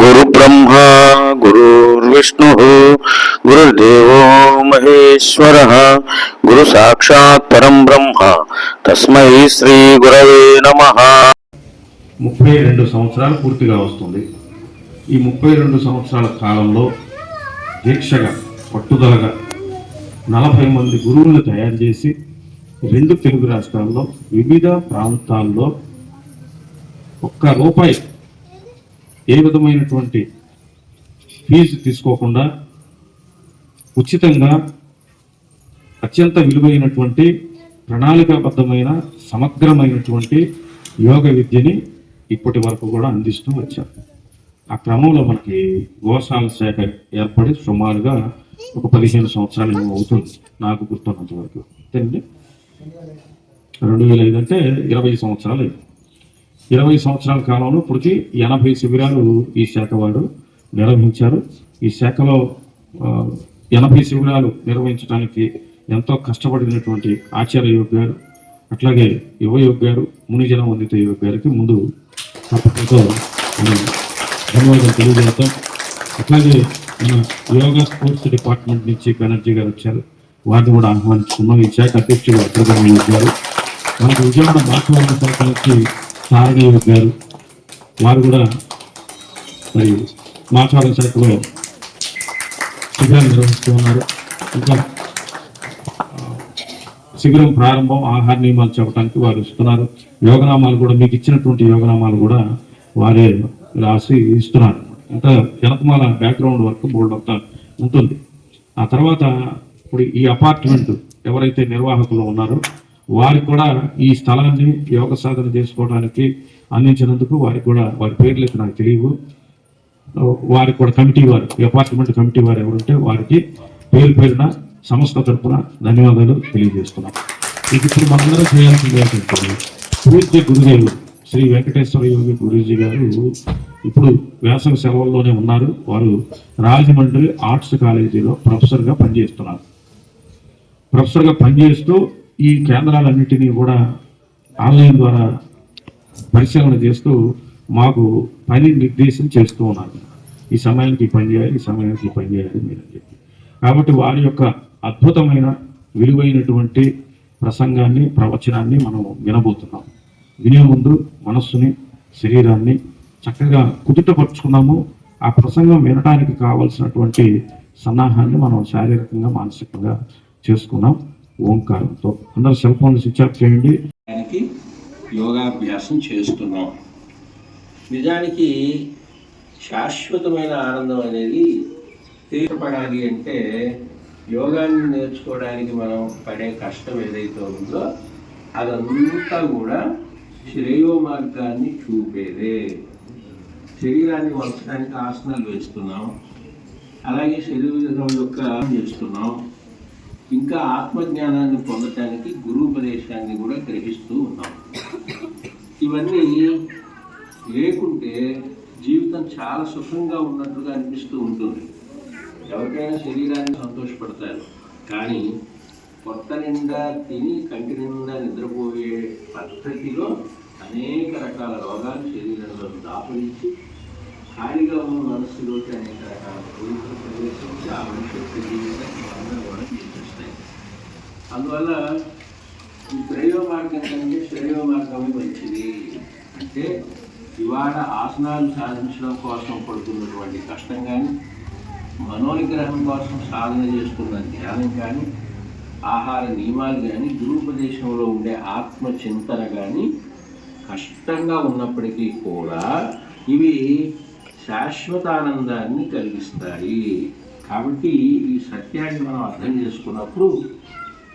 గురు బ్రహ్మ గురుర్విష్ణు గురుర్దేవో మహేశ్వర గురు సాక్షాత్ పరం బ్రహ్మ తస్మై శ్రీ గురవే నమః. 32 సంవత్సరాలు పూర్తిగా వస్తుంది. ఈ 32 సంవత్సరాల కాలంలో దీక్షగా పట్టుదలగా 40 మంది గురువులు తయారు చేసి 2 తెలుగు రాష్ట్రాల్లో వివిధ ప్రాంతాల్లో ₹1 ఏ విధమైనటువంటి ఫీజు తీసుకోకుండా ఉచితంగా అత్యంత విలువైనటువంటి ప్రణాళికాబద్ధమైన సమగ్రమైనటువంటి యోగ విద్యని ఇప్పటి వరకు కూడా అందిస్తూ వచ్చారు. ఆ క్రమంలో మనకి గోశాల శాఖ ఏర్పడి సుమారుగా ఒక 15 సంవత్సరాలు అవుతుంది నాకు గుర్తున్నంత వరకు. అంతేండి, 2005 అంటే 20 సంవత్సరాలు. 20 సంవత్సరాల కాలంలో ఇప్పటికి 80 శిబిరాలు ఈ శాఖ వారు నిర్వహించారు. ఈ శాఖలో 80 శిబిరాలు నిర్వహించడానికి ఎంతో కష్టపడినటువంటి ఆచార్య యోగ్ గారు, అట్లాగే యువయోగ్ గారు, మునిజన వందిత యోగ్ గారికి ముందు తప్పకుండా ధన్యవాదాలు తెలియజేస్తాం. అట్లాగే మన యోగా స్పోర్ట్స్ డిపార్ట్మెంట్ నుంచి బెనర్జీ గారు వచ్చారు, వారిని కూడా ఆహ్వానించుకున్నాం. ఈ శాఖ అధ్యక్షుడు అగ్రగామి యోగ్ గారు, మనకు విజయవాడ మాట్లాడిన శాఖ నుంచి సారణి యోగ్ గారు, వారు కూడా మరి మాట్లాడిన శాఖలో శిబిరాలు నిర్వహిస్తూ ఉన్నారు. ఇంకా శిబిరం ప్రారంభం ఆహార నియమాలు చెప్పడానికి వారు ఇస్తున్నారు. యోగనామాలు కూడా మీకు ఇచ్చినటువంటి యోగనామాలు కూడా వారే రాసి ఇస్తున్నారు. ఇంకా వెనకమాల బ్యాక్గ్రౌండ్ వర్క్ బోర్డు అంతా ఉంటుంది. ఆ తర్వాత ఇప్పుడు ఈ అపార్ట్మెంట్ ఎవరైతే నిర్వాహకులు ఉన్నారో వారికి కూడా ఈ స్థలాన్ని యోగ సాధన చేసుకోవడానికి అందించినందుకు వారికి కూడా, వారి పేర్లు అయితే నాకు తెలియవు, వారికి కూడా కమిటీ వారు, ఈ అపార్ట్మెంట్ కమిటీ వారు ఎవరుంటే వారికి పేరున సంస్థ తరఫున ధన్యవాదాలు తెలియజేస్తున్నాం. ఇప్పుడు మనందరం చేయాల్సింది ఏంటంటే, పూజ్య గురుదేవులు శ్రీ వెంకటేశ్వర యోగి గురూజీ గారు ఇప్పుడు వేసవి సెలవుల్లోనే ఉన్నారు. వారు రాజమండ్రి ఆర్ట్స్ కాలేజీలో ప్రొఫెసర్గా పనిచేస్తున్నారు. ప్రొఫెసర్గా పనిచేస్తూ ఈ కేంద్రాలన్నింటినీ కూడా ఆన్లైన్ ద్వారా పరిశీలన చేస్తూ మాకు పని నిర్దేశం చేస్తూ ఉన్నారు. ఈ సమయానికి పని చేయాలి, ఈ సమయానికి పని చేయాలి మీరని చెప్పి. కాబట్టి వారి యొక్క అద్భుతమైన విలువైనటువంటి ప్రసంగాన్ని, ప్రవచనాన్ని మనం వినబోతున్నాం. వినే ముందు మనస్సుని, శరీరాన్ని చక్కగా కుదుటపరుచుకున్నాము. ఆ ప్రసంగం వినడానికి కావలసినటువంటి సన్నాహాన్ని మనం శారీరకంగా, మానసికంగా చేసుకున్నాం. ఓంకారంతో అందరూ సెల్ ఫోన్ స్విచ్ ఆఫ్ చేయండి. యోగాభ్యాసం చేస్తున్నాం. నిజానికి శాశ్వతమైన ఆనందం అనేది తీర్చపడాలి అంటే యోగాన్ని నేర్చుకోవడానికి మనం పడే కష్టం ఏదైతే ఉందో అదంతా కూడా శ్రేయో మార్గాన్ని చూపేదే. శరీరాన్ని వంచడానికి ఆసనాలు వేస్తున్నాం, అలాగే శరీరం యొక్క చేస్తున్నాం, ఇంకా ఆత్మజ్ఞానాన్ని పొందటానికి గురూపదేశాన్ని కూడా గ్రహిస్తూ ఉన్నాం. ఇవన్నీ లేకుంటే జీవితం చాలా సుఖంగా ఉన్నట్లుగా అనిపిస్తూ ఉంటుంది. ఎవరికైనా శరీరాన్ని సంతోషపడతారు, కానీ కొత్త నిండా తిని కంటి నిండా నిద్రపోయే పద్ధతిలో అనేక రకాల రోగాలు శరీరంలో దాపరించి ఖాళీగా ఉన్న మనస్సులోకి అనేక రకాల కోరికలు ప్రవేశించి ఆ మనిషి యొక్క జీవితాన్ని అందరూ కూడా తీర్చేస్తాయి. అందువల్ల ఈ శ్రేయో మార్గం కంటే శ్రేయో మార్గమే మంచిది. అంటే ఇవాళ ఆసనాలు సాధించడం కోసం పడుతున్నటువంటి కష్టం కానీ, మనోనిగ్రహం కోసం సాధన చేస్తున్న ధ్యానం కానీ, ఆహార నియమాలు కానీ, గురూపదేశంలో ఉండే ఆత్మచింతన కానీ కష్టంగా ఉన్నప్పటికీ కూడా ఇవి శాశ్వతానందాన్ని కలిగిస్తాయి. కాబట్టి ఈ సత్యాన్ని మనం అర్థం చేసుకున్నప్పుడు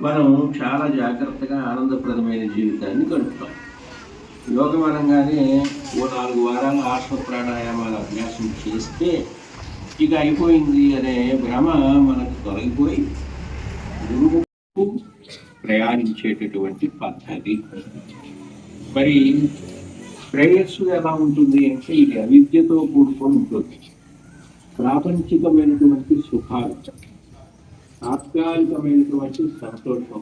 మనం చాలా జాగ్రత్తగా ఆనందప్రదమైన జీవితాన్ని గడుపుతాం. యోగం అనగానే ఓ 4 వారాలు ఆసన ప్రాణాయామాల అభ్యాసం చేస్తే ఇక అయిపోయింది అనే భ్రమ మనకు తొలగిపోయి గురువుకు ప్రయాణించేటటువంటి పద్ధతి. మరి శ్రేయస్సు ఎలా ఉంటుంది అంటే ఇది అవిద్యతో కూడుకొని ఉంటుంది. ప్రాపంచికమైనటువంటి సుఖాలు, తాత్కాలికమైనటువంటి సంతోషం,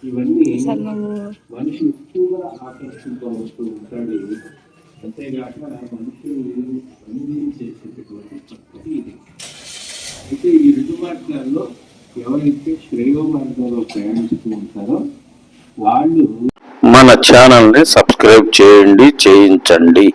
ఇవన్నీ మనిషి ఎక్కువగా ఆకర్షించ వస్తూ ఉంటాడు. అంతేగాక మనుషులు చేసేటటువంటి పద్ధతి ఇది. అయితే ఈ రెండు మార్గాల్లో ఎవరైతే శ్రేయో మార్గాల్లో ప్రయాణిస్తూ ఉంటారో వాళ్ళు మన ఛానల్ ని సబ్స్క్రైబ్ చేయండి, చేయించండి.